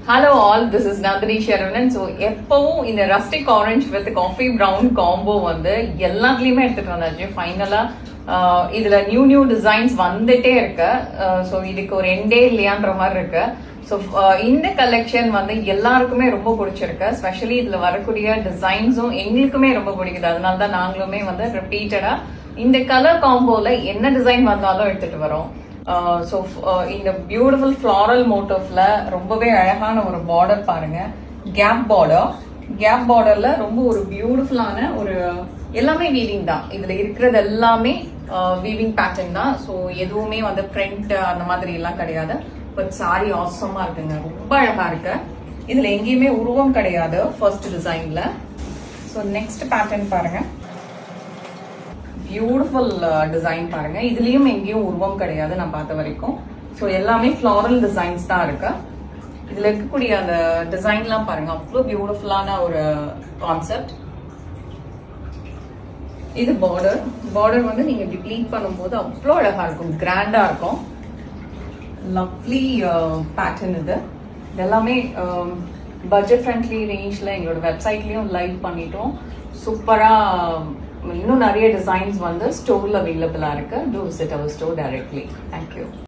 Hello all, this is Nandini Sharavanan. So, எப்பவும் இந்த rustic orange with coffee brown combo வந்து எல்லாத்துலேயுமே எடுத்துட்டு வந்தாச்சு. ஃபைனலாக இதில் நியூ டிசைன்ஸ் வந்துட்டே இருக்கு. ஸோ இதுக்கு ஒரு எண்டே இல்லையான்ற மாதிரி இருக்கு. ஸோ இந்த கலெக்ஷன் வந்து எல்லாருக்குமே ரொம்ப பிடிச்சிருக்கு. ஸ்பெஷலி இதில் வரக்கூடிய டிசைன்ஸும் எங்களுக்குமே ரொம்ப பிடிக்குது. அதனால தான் நாங்களுமே வந்து ரிப்பீட்டடாக இந்த கலர் காம்போவில் என்ன டிசைன் வந்தாலும் எடுத்துட்டு வரோம். ஸோ இந்த பியூட்டிஃபுல் ஃப்ளாரல் மோட்டிவ்ல ரொம்பவே அழகான ஒரு பார்டர் பாருங்க. கேப் பார்டர்ல ரொம்ப ஒரு பியூட்டிஃபுல்லான ஒரு எல்லாமே வீவிங் தான். இதுல இருக்கிறது எல்லாமே வீவிங் பேட்டர்ன் தான். ஸோ எதுவுமே வந்து பிரிண்ட் அந்த மாதிரி எல்லாம் கிடையாது. பட் சாரி ஆசமா இருக்குங்க, ரொம்ப அழகா இருக்கு. இதுல எங்கேயுமே உருவம் கிடையாது ஃபர்ஸ்ட் டிசைன்ல. ஸோ நெக்ஸ்ட் பேட்டர்ன் பாருங்க, பியூட்டிஃபுல் டிசைன் பாருங்க. இதுலயும் எங்கேயும் உருவம் கிடையாது நான் பார்த்த வரைக்கும். ஸோ எல்லாமே ஃப்ளாரல் டிசைன்ஸ் தான் இருக்கு. இதுல இருக்கக்கூடிய அந்த டிசைன்லாம் பாருங்க, அவ்வளோ பியூட்டிஃபுல்லான ஒரு கான்செப்ட். இது பார்டர் வந்து நீங்க இப்படி ப்ளீட் பண்ணும்போது அவ்வளோ அழகா இருக்கும், கிராண்டா இருக்கும். லவ்லி பேட்டர்ன் இது. இதெல்லாமே பட்ஜெட் ஃப்ரெண்ட்லி ரேஞ்ச்ல எங்களோட வெப்சைட்லயும் லைவ் பண்ணிட்டோம். சூப்பரா இன்னும் நிறைய டிசைன்ஸ் வந்து ஸ்டோர்ல அவைலபிளா இருக்கு. To visit our store directly. Thank you.